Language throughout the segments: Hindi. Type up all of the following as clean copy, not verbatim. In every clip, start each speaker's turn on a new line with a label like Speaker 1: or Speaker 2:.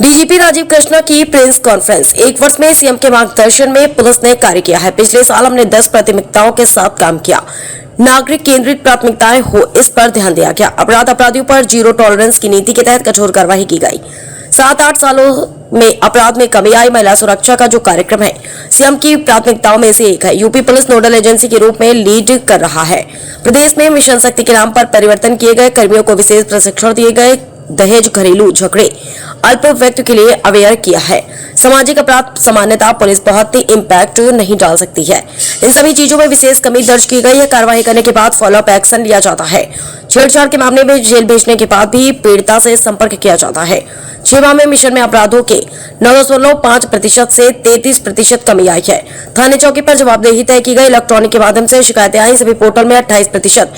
Speaker 1: डीजीपी राजीव कृष्णा की प्रेस कॉन्फ्रेंस। एक वर्ष में सीएम के मार्गदर्शन में पुलिस ने कार्य किया है। पिछले साल हमने 10 प्राथमिकताओं के साथ काम किया। नागरिक केंद्रित प्राथमिकताएं हो, इस पर ध्यान दिया गया। अपराधियों पर जीरो टॉलरेंस की नीति के तहत कठोर कार्रवाई की गई। 7-8 सालों में अपराध में कमी आई। महिला सुरक्षा का जो कार्यक्रम है सीएम की प्राथमिकताओं में से एक है। यूपी पुलिस नोडल एजेंसी के रूप में लीड कर रहा है। प्रदेश में मिशन शक्ति के नाम पर परिवर्तन किए गए। कर्मियों को विशेष प्रशिक्षण दिए गए। दहेज, घरेलू झगड़े, अल्प व्यक्ति के लिए अवेयर किया है। सामाजिक अपराध सामान्यतः पुलिस बहुत ही इम्पैक्ट नहीं डाल सकती है। इन सभी चीजों में विशेष कमी दर्ज की गई है। कार्रवाई करने के बाद फॉलोअप एक्शन लिया जाता है। छेड़छाड़ के मामले में जेल भेजने के बाद भी पीड़िता से संपर्क किया जाता है। 6 माह में मिशन में अपराधों के 9.5% से 33% कमी आई है। थाने चौकी पर जवाबदेही तय की गई। इलेक्ट्रॉनिक के माध्यम से शिकायतें आई। सभी पोर्टल में 28%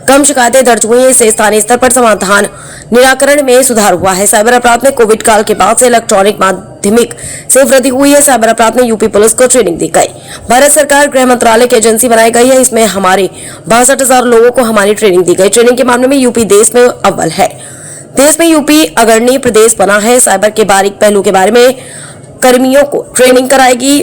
Speaker 1: कम शिकायतें दर्ज हुई हैं। इससे स्थानीय स्तर पर समाधान निराकरण में सुधार हुआ है। साइबर अपराध में कोविड काल के बाद से इलेक्ट्रॉनिक माध्यमिक से वृद्धि हुई है। साइबर अपराध में यूपी पुलिस को ट्रेनिंग दी गई। भारत सरकार गृह मंत्रालय की एजेंसी बनाई गई है। इसमें हमारे 62,000 लोगों को हमारी ट्रेनिंग दी गई। ट्रेनिंग के मामले में यूपी देश में अव्वल है। देश में यूपी अग्रणी प्रदेश बना है। साइबर के बारीक पहलू के बारे में कर्मियों को ट्रेनिंग कराएगी।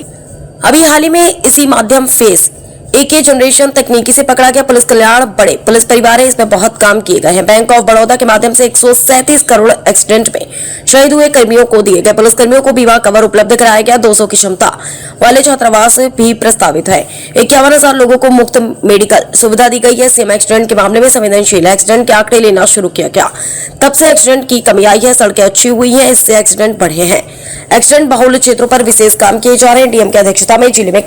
Speaker 1: अभी हाल ही में इसी माध्यम फेस एके जनरेशन तकनीकी से पकड़ा गया पुलिस कल्याण बड़े पुलिस परिवार है। इसमें बहुत काम किए गए हैं। बैंक ऑफ बड़ौदा के माध्यम से 137 करोड़ एक्सीडेंट में शहीद हुए कर्मियों को दिए गए। पुलिस कर्मियों को बीमा कवर उपलब्ध कराया गया। 200 की क्षमता वाले छात्रावास भी प्रस्तावित है। 51,000 लोगों को मुफ्त मेडिकल सुविधा दी गई है। सेम एक्सीडेंट के मामले में संवेदनशील एक्सीडेंट के आंकड़े लेना शुरू किया गया। तब से एक्सीडेंट की कमी आई है। सड़कें अच्छी हुई है, इससे एक्सीडेंट बढ़े हैं। एक्सीडेंट बहुल क्षेत्रों पर विशेष काम किए जा रहे हैं। डीएम की अध्यक्षता में जिले में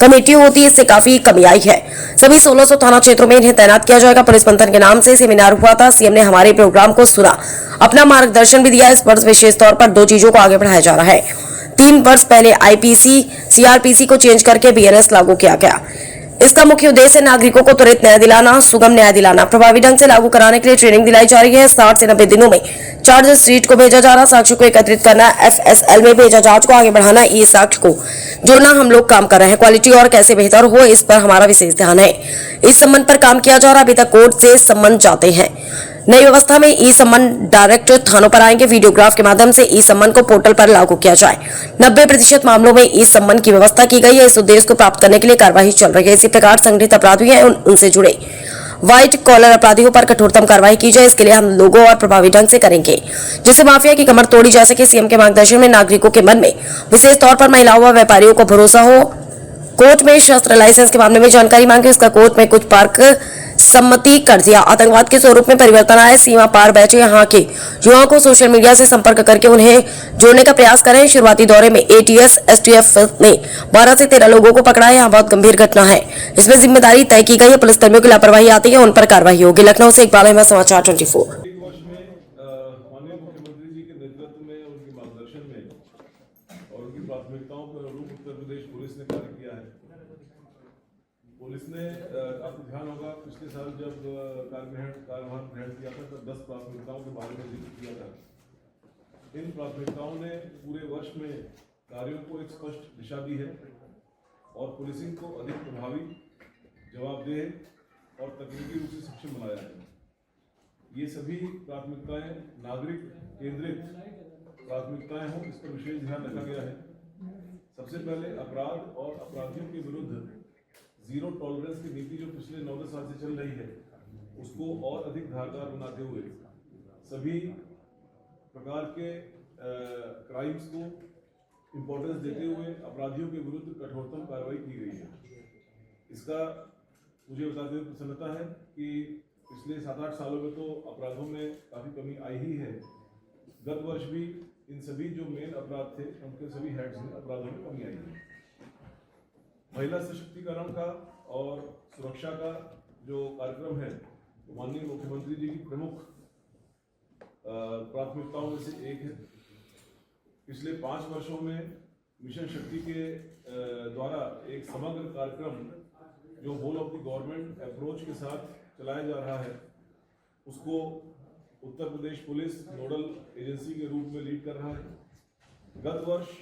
Speaker 1: कमेटी होती है, इससे काफी कमी आई है। सभी 1600 थाना क्षेत्रों में इन्हें तैनात किया जाएगा। पुलिस मंथन के नाम से सेमिनार हुआ था। सीएम ने हमारे प्रोग्राम को सुना, अपना मार्गदर्शन भी दिया। इस वर्ष विशेष तौर पर 2 चीजों को आगे बढ़ाया जा रहा है। 3 वर्ष पहले आईपीसी सीआरपीसी को चेंज करके बीएनएस लागू किया गया। इसका मुख्य उद्देश्य नागरिकों को त्वरित न्याय दिलाना, सुगम न्याय दिलाना। प्रभावी ढंग से लागू कराने के लिए ट्रेनिंग दिलाई जा रही है। 60 से 90 दिनों में चार्ज शीट को भेजा जा रहा, साक्ष्य को एकत्रित करना, एफएसएल में भेजा जांच को आगे बढ़ाना, ई साक्ष्य को जोड़ना हम लोग काम कर रहे हैं। क्वालिटी और कैसे बेहतर हो, इस पर हमारा विशेष ध्यान है। इस संबंध पर काम किया जा रहा। अभी तक कोर्ट से सम्मन जाते हैं। नई व्यवस्था में ई सम्मन डायरेक्ट थानों पर आएंगे। वीडियोग्राफ के माध्यम से ई सम्मन को पोर्टल पर लागू किया जाए। 90% मामलों में ई सम्मन की व्यवस्था की गई है। इस उद्देश्य को प्राप्त करने के लिए कार्यवाही चल रही है। इसी प्रकार संगठित अपराधी हैं, उनसे जुड़े व्हाइट कॉलर अपराधियों पर कठोरतम कार्रवाई की जाए। इसके लिए हम लोगों और प्रभावी ढंग से करेंगे, जिससे माफिया की कमर तोड़ी जा सके। सीएम के मार्गदर्शन में नागरिकों के मन में विशेष तौर पर महिलाओं व व्यापारियों को भरोसा हो। कोर्ट में शस्त्र लाइसेंस के मामले में जानकारी मांगी। इसका कोर्ट में कुछ पार्क सम्मति कर दिया। आतंकवाद के स्वरूप में परिवर्तन आया। सीमा पार बैठे यहाँ के युवाओं को सोशल मीडिया से संपर्क करके उन्हें जोड़ने का प्रयास करें। शुरुआती दौरे में एटीएस एसटीएफ ने 12 से 13 लोगों को पकड़ा है। यहाँ बहुत गंभीर घटना है। इसमें जिम्मेदारी तय की गई है। पुलिसकर्मियों की लापरवाही आती है, उन पर कार्रवाई होगी। लखनऊ से इकबाल अहमद, समाचार 24।
Speaker 2: प्राथमिकताओं के अनुरूप उत्तर प्रदेश पुलिस ने कार्य किया है। पुलिस ने आपको ध्यान होगा पिछले साल जब कार्यभार ग्रहण किया था तब 10 प्राथमिकताओं के बारे में जिक्र किया था। इन प्राथमिकताओं ने पूरे वर्ष में कार्यों को एक स्पष्ट दिशा दी है और पुलिसिंग को अधिक प्रभावी, जवाबदेह और तकनीकी रूप से सक्षम बनाया है। ये सभी प्राथमिकताएं नागरिक केंद्रित प्राथमिकताएं हों, इस पर विशेष ध्यान रखा गया है। सबसे पहले अपराध और अपराधियों के विरुद्ध जीरो टॉलरेंस की नीति जो पिछले 9 साल से चल रही है, उसको और अधिक धारदार बनाते हुए सभी प्रकार के क्राइम्स को इम्पोर्टेंस देते हुए अपराधियों के विरुद्ध कठोरतम कार्रवाई की गई है। इसका मुझे बताते हुए प्रसन्नता है कि पिछले 7-8 सालों में तो अपराधों में काफ़ी कमी आई ही है। गत वर्ष भी इन सभी जो मेन अपराध थे उनके सभी हेड्स में अपराधों में कमी आई है। महिला सशक्तिकरण का और सुरक्षा का जो कार्यक्रम है वो माननीय मुख्यमंत्री जी की प्रमुख प्राथमिकताओं में से एक है। पिछले 5 वर्षों में मिशन शक्ति के द्वारा एक समग्र कार्यक्रम जो whole of the government approach के साथ चलाया जा रहा है, उसको Uttar Pradesh police nodal agency के रूप में लीड कर रहा है। गत वर्ष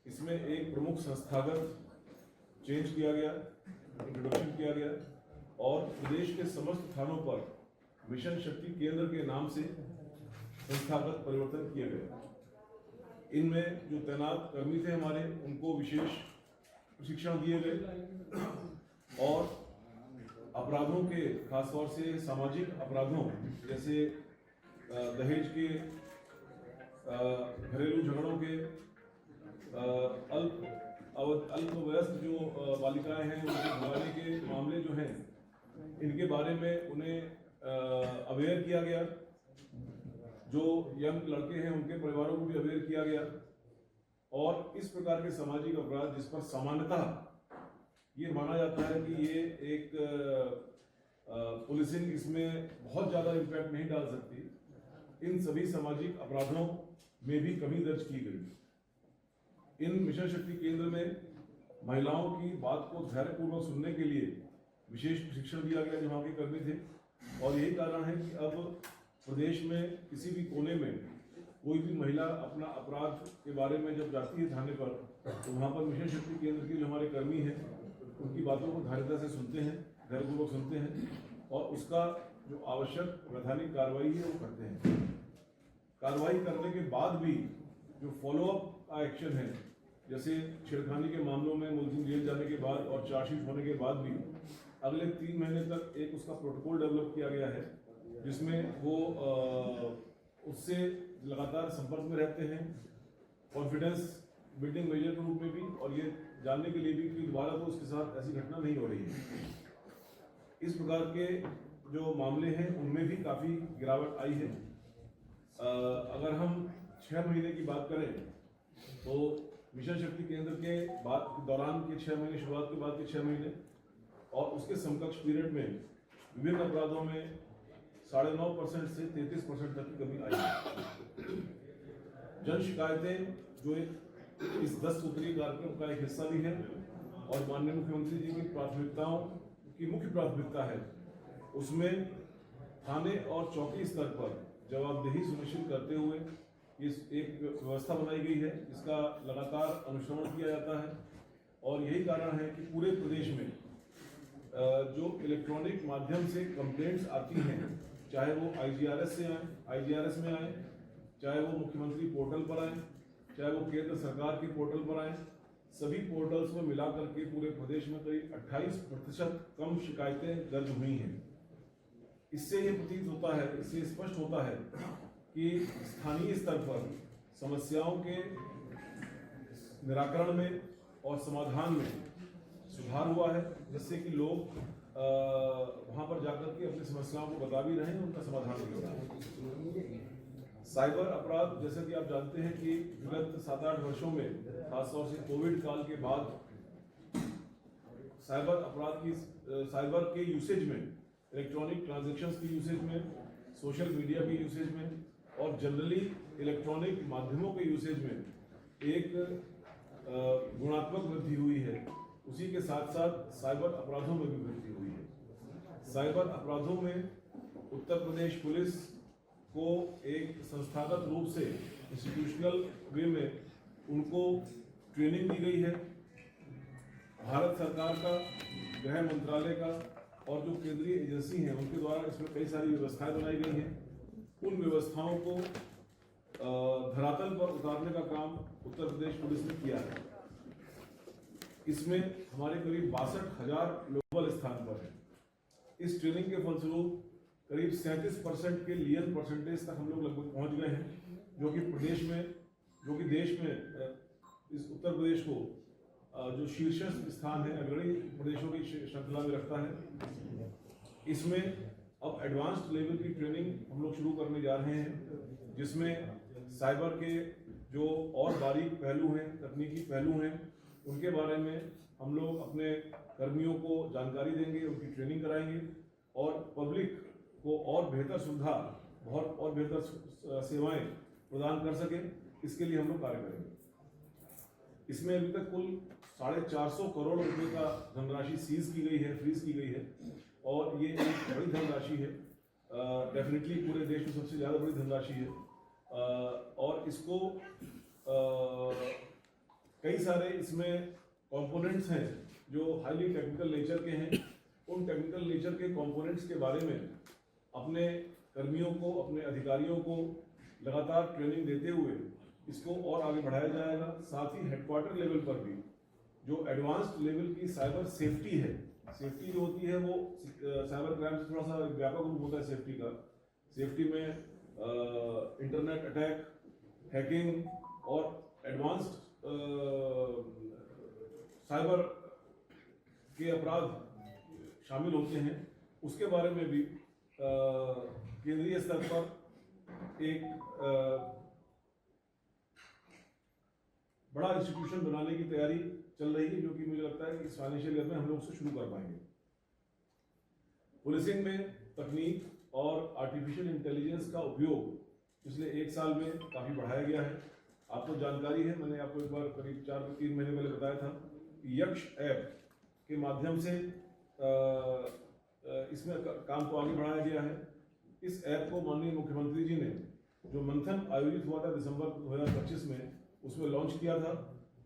Speaker 2: इसमें एक प्रमुख संस्थागत चेंज किया गया, इंट्रोडक्शन किया गया और प्रदेश के समस्त थानों पर मिशन शक्ति केंद्र के नाम से संस्थागत परिवर्तन किए गए। इनमें जो तैनात कर्मी थे हमारे, उनको विशेष प्रशिक्षण दिए गए और अपराधों के, खासतौर से सामाजिक अपराधों जैसे दहेज के, घरेलू झगड़ों के, अल्पवयस्क जो बालिकाएं हैं उनके भगाने के मामले जो हैं, इनके बारे में उन्हें अवेयर किया गया। जो यंग लड़के हैं उनके परिवारों को भी अवेयर किया गया। और इस प्रकार के सामाजिक अपराध जिस पर सामान्यतः ये माना जाता है कि ये एक पुलिसिंग इसमें बहुत ज़्यादा इम्पैक्ट नहीं डाल सकती, इन सभी सामाजिक अपराधों में भी कमी दर्ज की गई। इन मिशन शक्ति केंद्र में महिलाओं की बात को धैर्यपूर्वक सुनने के लिए विशेष प्रशिक्षण दिया गया जो वहाँ के कर्मी थे। और यही कारण है कि अब प्रदेश में किसी भी कोने में कोई भी महिला अपना अपराध के बारे में जब जाती है थाने पर, तो वहाँ पर मिशन शक्ति केंद्र के जो हमारे कर्मी हैं उनकी बातों को धैर्यता से सुनते हैं, धैर्यपूर्वक सुनते हैं और उसका जो आवश्यक वैधानिक कार्रवाई है वो करते हैं। कार्रवाई करने के बाद भी जो फॉलोअप का एक्शन है, जैसे छेड़खानी के मामलों में मुलजिम जेल जाने के बाद और चार्जशीट होने के बाद भी अगले 3 महीने तक एक उसका प्रोटोकॉल डेवलप किया गया है, जिसमें वो उससे लगातार संपर्क में रहते हैं, कॉन्फिडेंस बिल्डिंग मेजर के रूप में भी, और ये जानने के लिए भी कि दोबारा तो उसके साथ ऐसी घटना नहीं हो रही है। इस प्रकार के जो मामले हैं उनमें भी काफ़ी गिरावट आई है। अगर हम 6 महीने की बात करें तो मिशन शक्ति केंद्र के दौरान के 6 महीने, शुरुआत के बाद के 6 महीने और उसके समकक्ष पीरियड में विभिन्न अपराधों में 9.5% से 33% तक की कमी आई है। जन शिकायतें जो इस 10 सूत्रीय कार्यक्रम का एक हिस्सा भी है और माननीय मुख्यमंत्री जी की प्राथमिकताओं की मुख्य प्राथमिकता है, उसमें थाने और चौकी स्तर पर जवाबदेही सुनिश्चित करते हुए इस एक व्यवस्था बनाई गई है, इसका लगातार अनुश्रवण किया जाता है। और यही कारण है कि पूरे प्रदेश में जो इलेक्ट्रॉनिक माध्यम से कंप्लेंट्स आती हैं, चाहे वो IGRS से आए, IGRS में आए, चाहे वो मुख्यमंत्री पोर्टल पर आए, चाहे वो केंद्र सरकार के पोर्टल पर आए, सभी पोर्टल्स में मिलाकर के पूरे प्रदेश में करीब 28% कम शिकायतें दर्ज हुई हैं। इससे ये प्रतीत होता है, इससे स्पष्ट होता है कि स्थानीय स्तर पर समस्याओं के निराकरण में और समाधान में सुधार हुआ है, जिससे कि लोग वहाँ पर जाकर के अपनी समस्याओं को बता भी रहे हैं, उनका समाधान भी हो रहा है। साइबर अपराध, जैसे कि आप जानते हैं कि विगत 7-8 वर्षों में, खासतौर से कोविड काल के बाद, साइबर अपराध की साइबर के यूसेज में, इलेक्ट्रॉनिक ट्रांजैक्शंस की यूसेज में, सोशल मीडिया की यूसेज में और जनरली इलेक्ट्रॉनिक माध्यमों के यूसेज में एक गुणात्मक वृद्धि हुई है। उसी के साथ साथ साइबर अपराधों में भी वृद्धि हुई है। साइबर अपराधों में उत्तर प्रदेश पुलिस को एक संस्थागत रूप से इंस्टीट्यूशनल वे में उनको ट्रेनिंग दी गई है। भारत सरकार का, गृह मंत्रालय का और जो केंद्रीय एजेंसी हैं उनके द्वारा इसमें कई सारी व्यवस्थाएं बनाई गई हैं। उन व्यवस्थाओं को धरातल पर उतारने का काम उत्तर प्रदेश पुलिस ने किया है। इसमें हमारे करीब 62,000 ग्लोबल स्थान पर है। इस ट्रेनिंग के फलस्वरूप करीब 37% के लियन परसेंटेज तक हम लोग लगभग पहुंच गए हैं, जो कि देश में इस उत्तर प्रदेश को जो शीर्ष स्थान है, अग्रणी प्रदेशों की श्रृंखला में रखता है। इसमें अब एडवांस्ड लेवल की ट्रेनिंग हम लोग शुरू करने जा रहे हैं, जिसमें साइबर के जो और बारीक पहलू हैं, तकनीकी पहलू हैं, उनके बारे में हम लोग अपने कर्मियों को जानकारी देंगे, उनकी ट्रेनिंग कराएंगे और पब्लिक को और बेहतर सुविधा, बहुत और बेहतर सेवाएं प्रदान कर सकें, इसके लिए हम लोग कार्य करेंगे। इसमें अभी तक कुल 450 करोड़ रुपए का धनराशि सीज की गई है, फ्रीज की गई है और ये एक बड़ी धनराशि है। डेफिनेटली पूरे देश में सबसे ज़्यादा बड़ी धनराशि है और इसको कई सारे इसमें कंपोनेंट्स हैं जो हाईली टेक्निकल नेचर के हैं। उन टेक्निकल नेचर के कंपोनेंट्स के बारे में अपने कर्मियों को, अपने अधिकारियों को लगातार ट्रेनिंग देते हुए इसको और आगे बढ़ाया जाएगा। साथ ही हेडक्वार्टर लेवल पर भी जो एडवांस्ड लेवल की साइबर सेफ्टी है, सेफ्टी जो होती है वो साइबर क्राइम से थोड़ा सा व्यापक रूप होता है सेफ्टी का। सेफ्टी में इंटरनेट अटैक, हैकिंग और एडवांस्ड साइबर के अपराध शामिल होते हैं। उसके बारे में भी केंद्रीय स्तर पर एक बड़ा इंस्टीट्यूशन बनाने की तैयारी चल रही है, जो कि मुझे लगता है कि इस फाइनेंशियल ईयर में हम लोग उसे शुरू कर पाएंगे। पुलिसिंग में तकनीक और आर्टिफिशियल इंटेलिजेंस का उपयोग पिछले 1 साल में काफ़ी बढ़ाया गया है। आपको जानकारी है, मैंने आपको एक बार करीब 4-3 महीने पहले बताया था कि यक्ष ऐप के माध्यम से इसमें काम को आगे बढ़ाया गया है। इस ऐप को माननीय मुख्यमंत्री जी ने जो मंथन आयोजित हुआ था दिसंबर 2025 में, उसमें लॉन्च किया था।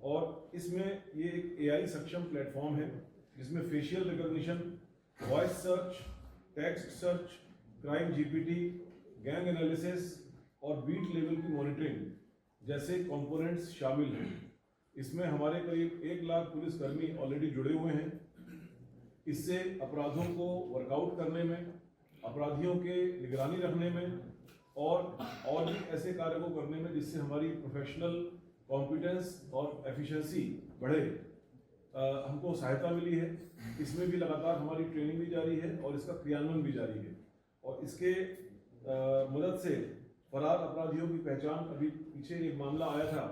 Speaker 2: और इसमें ये एक AI सक्षम प्लेटफॉर्म है जिसमें facial recognition, voice search, text search, crime GPT, gang analysis और बीट लेवल की मॉनिटरिंग जैसे कंपोनेंट्स शामिल हैं। इसमें हमारे करीब 1 लाख पुलिसकर्मी ऑलरेडी जुड़े हुए हैं। इससे अपराधों को वर्कआउट करने में, अपराधियों के निगरानी रखने में और भी ऐसे कार्य को करने में जिससे हमारी प्रोफेशनल कॉम्पिटेंस और एफिशिएंसी बढ़े, हमको सहायता मिली है। इसमें भी लगातार हमारी ट्रेनिंग भी जारी है और इसका क्रियान्वयन भी जारी है। और इसके मदद से फरार अपराधियों की पहचान, अभी पीछे एक मामला आया था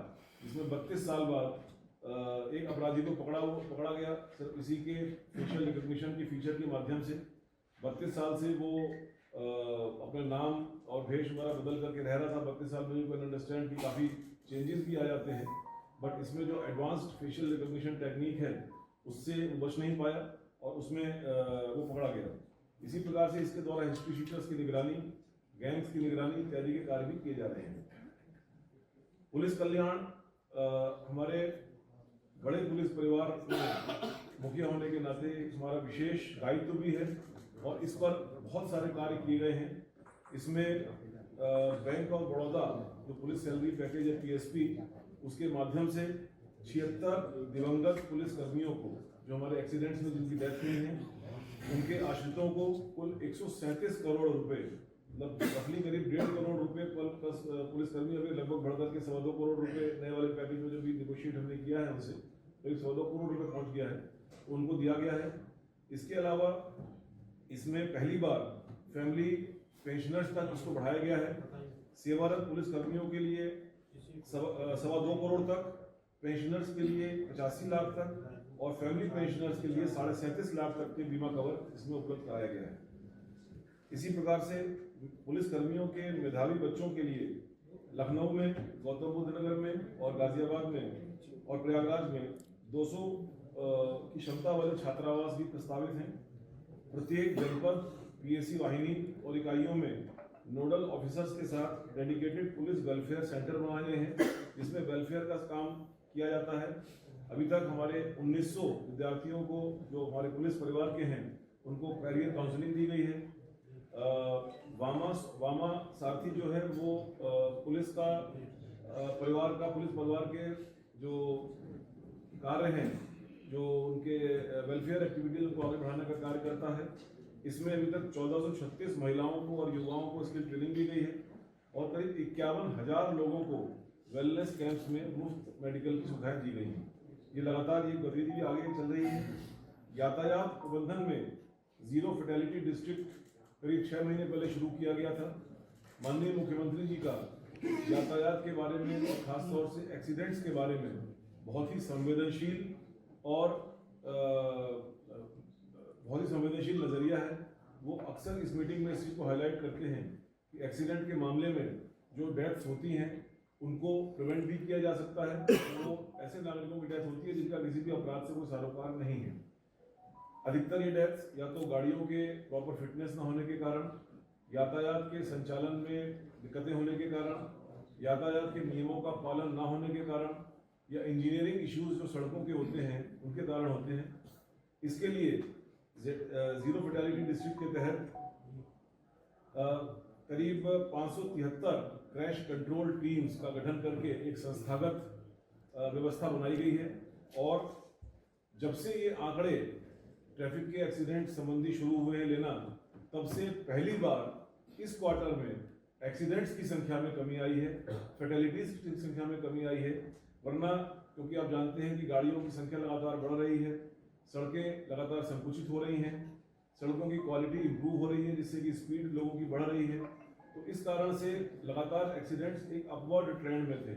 Speaker 2: जिसमें 32 साल बाद एक अपराधी को पकड़ा गया सिर्फ इसी के फेशियल रिकॉग्निशन की फीचर के माध्यम से। 32 साल से वो अपना नाम और भेष वगैरह बदल करके रह रहा था। 32 साल में यू कैन अंडरस्टैंड कि काफ़ी चेंजेस भी आ जाते हैं, बट इसमें जो एडवांस्ड फेशियल रिकॉग्निशन टेक्निक है उससे वो बच नहीं पाया और उसमें वो पकड़ा गया। इसी प्रकार से इसके द्वारा हिस्ट्री शीटर्स की निगरानी, गैंग्स की निगरानी इत्यादि के कार्य भी किए जा रहे हैं। पुलिस कल्याण हमारे बड़े पुलिस परिवार में मुखिया होने के नाते हमारा विशेष दायित्व भी है और इस पर बहुत सारे कार्य किए गए हैं। इसमें बैंक ऑफ बड़ौदा जो पुलिस सैलरी पैकेज है PSP, उसके माध्यम से 76 दिवंगत पुलिस कर्मियों को जो हमारे एक्सीडेंट्स में जिनकी डेथ हुई है, उनके आश्रितों को कुल 137 करोड़ रुपए, मतलब roughly करीब 1.5 करोड़ रुपए प्लस पुलिसकर्मी अभी लगभग बढ़कर के 2.25 करोड़ रुपए नए वाले पैकेज में जो भी नेगोशिएट हमने किया है उनसे करीब 2.25 करोड़ रुपए पहुंच गया है, उनको दिया गया है। इसके अलावा इसमें पहली बार फैमिली पेंशनर्स तक इसको बढ़ाया गया है। सेवारत पुलिसकर्मियों के लिए 2.25 करोड़ तक, पेंशनर्स के लिए 85 लाख तक और फैमिली पेंशनर्स के लिए 37.5 लाख तक के बीमा कवर इसमें उपलब्ध कराया गया है। इसी प्रकार से पुलिसकर्मियों के मेधावी बच्चों के लिए लखनऊ में, गौतम बुद्ध नगर में और गाजियाबाद में और प्रयागराज में 200 की क्षमता वाले छात्रावास भी प्रस्तावित हैं। प्रत्येक जनपद PSC वाहिनी और इकाइयों में नोडल ऑफिसर्स के साथ डेडिकेटेड पुलिस वेलफेयर सेंटर बनाए गए हैं जिसमें वेलफेयर का काम किया जाता है। अभी तक हमारे 1900 विद्यार्थियों को जो हमारे पुलिस परिवार के हैं उनको कैरियर काउंसलिंग दी गई है। वामा सारथी जो है वो पुलिस परिवार के जो कार्य हैं, जो उनके वेलफेयर एक्टिविटीज उनको आगे बढ़ाने का कार्य करता है। इसमें अभी तक 1436 महिलाओं को और युवाओं को इसकी ट्रेनिंग दी गई है और करीब 51,000 लोगों को वेलनेस कैंप्स में मुफ्त मेडिकल की सुविधाएं दी गई हैं। ये लगातार ये गतिविधि भी आगे चल रही है। यातायात प्रबंधन में जीरो फैटेलिटी डिस्ट्रिक्ट करीब 6 महीने पहले शुरू किया गया था। माननीय मुख्यमंत्री जी का यातायात के बारे में और खासतौर से एक्सीडेंट्स के बारे में बहुत ही संवेदनशील नज़रिया है। वो अक्सर इस मीटिंग में इस चीज़ को हाईलाइट करते हैं कि एक्सीडेंट के मामले में जो डेथ्स होती हैं उनको प्रिवेंट भी किया जा सकता है। तो ऐसे नागरिकों की डेथ होती है जिनका किसी भी अपराध से कोई सरोकार नहीं है। अधिकतर ये डेथ्स या तो गाड़ियों के प्रॉपर फिटनेस न होने के कारण, यातायात के संचालन में दिक्कतें होने के कारण, यातायात के नियमों का पालन न होने के कारण या इंजीनियरिंग इश्यूज जो सड़कों के होते हैं उनके कारण होते हैं। इसके लिए जीरो फैटेलिटी डिस्ट्रिक्ट के तहत करीब 573 क्रैश कंट्रोल टीम्स का गठन करके एक संस्थागत व्यवस्था बनाई गई है। और जब से ये आंकड़े ट्रैफिक के एक्सीडेंट संबंधी शुरू हुए हैं लेना, तब से पहली बार इस क्वार्टर में एक्सीडेंट्स की संख्या में कमी आई है, फैटेलिटीज की संख्या में कमी आई है। वरना क्योंकि आप जानते हैं कि गाड़ियों की संख्या लगातार बढ़ रही है, सड़कें लगातार संकुचित हो रही हैं, सड़कों की क्वालिटी इंप्रूव हो रही है, जिससे कि स्पीड लोगों की बढ़ रही है। तो इस कारण से लगातार एक्सीडेंट्स एक अपवर्ड ट्रेंड में थे।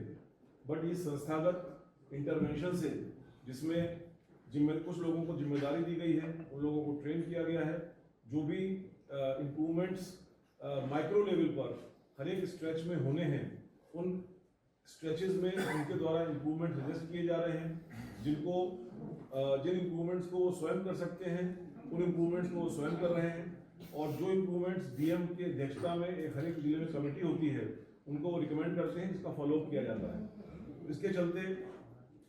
Speaker 2: बट इस संस्थागत इंटरवेंशन से, जिसमें कुछ लोगों को जिम्मेदारी दी गई है, उन लोगों को ट्रेन किया गया है, जो भी इम्प्रूवमेंट्स माइक्रो लेवल पर हर एक स्ट्रेच में होने हैं, उन स्ट्रेचेस में उनके द्वारा इम्प्रूवमेंट सजेस्ट किए जा रहे हैं। जिन इम्प्रूवमेंट्स को वो स्वयं कर सकते हैं, उन इम्प्रूवमेंट्स को वो स्वयं कर रहे हैं। और जो इम्प्रूवमेंट्स डीएम की अध्यक्षता में एक हर एक जिले में कमेटी होती है, उनको वो रिकमेंड करते हैं, जिसका फॉलोअप किया जाता है। इसके चलते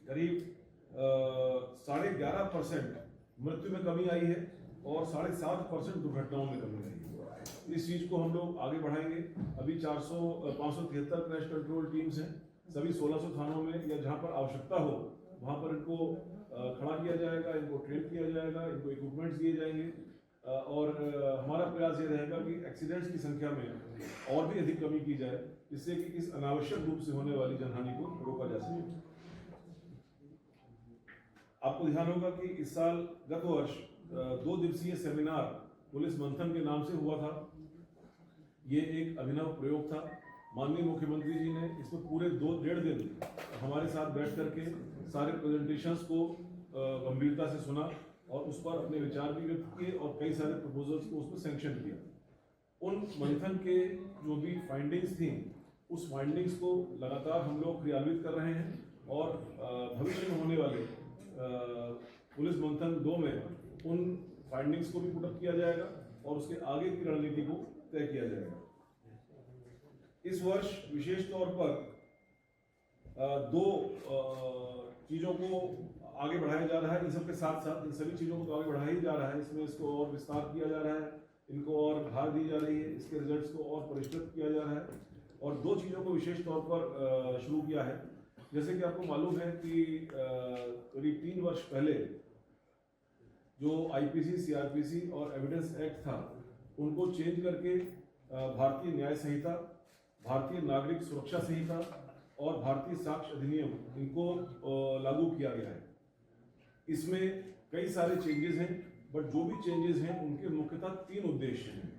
Speaker 2: करीब 11.5% मृत्यु में कमी आई है और 7.5% दुर्घटनाओं में कमी आई है। इस चीज को हम लोग आगे बढ़ाएंगे। अभी 573 क्रैश कंट्रोल टीम्स हैं, सभी 1600 थानों में, या जहां पर आवश्यकता हो वहां पर इनको खड़ा किया जाएगा, इनको ट्रेन किया जाएगा, इनको इक्विपमेंट्स दिए जाएंगे। और हमारा प्रयास ये रहेगा कि एक्सीडेंट्स की संख्या में और भी अधिक कमी की जाए, जिससे कि इस अनावश्यक रूप से होने वाली जनहानि को रोका जा सके। आपको ध्यान होगा कि इस साल गत वर्ष 2 दिवसीय सेमिनार पुलिस मंथन के नाम से हुआ था। ये एक अभिनव प्रयोग था। माननीय मुख्यमंत्री जी ने इसमें पूरे 2-1.5 दिन हमारे साथ बैठ करके सारे प्रेजेंटेशंस को गंभीरता से सुना और उस पर अपने विचार भी व्यक्त किए और कई सारे प्रपोजल्स को उसमें सैंक्शन किया। उन मंथन के जो भी फाइंडिंग्स थी, उस फाइंडिंग्स को लगातार हम लोग क्रियान्वित कर रहे हैं और भविष्य में होने वाले पुलिस मंथन 2 में उन फाइंडिंग्स को भी पुटअप किया जाएगा और उसके आगे की रणनीति को तय किया जाएगा। इस वर्ष विशेष तौर पर 2 चीजों को आगे बढ़ाया जा रहा है। इन सब के साथ साथ इन सभी चीजों को तो आगे बढ़ाया ही जा रहा है, इसमें इसको और विस्तार किया जा रहा है, इनको और धार दी जा रही है, इसके रिजल्ट्स को और परिष्कृत किया जा रहा है। और 2 चीजों को विशेष तौर पर शुरू किया है। जैसे कि आपको मालूम है कि करीब 3 वर्ष पहले जो आईपीसी, सीआरपीसी और एविडेंस एक्ट था, उनको चेंज करके भारतीय न्याय संहिता, भारतीय नागरिक सुरक्षा संहिता और भारतीय साक्ष्य अधिनियम, इनको लागू किया गया है। इसमें कई सारे चेंजेस हैं, बट जो भी चेंजेस हैं उनके मुख्यतः 3 उद्देश्य हैं।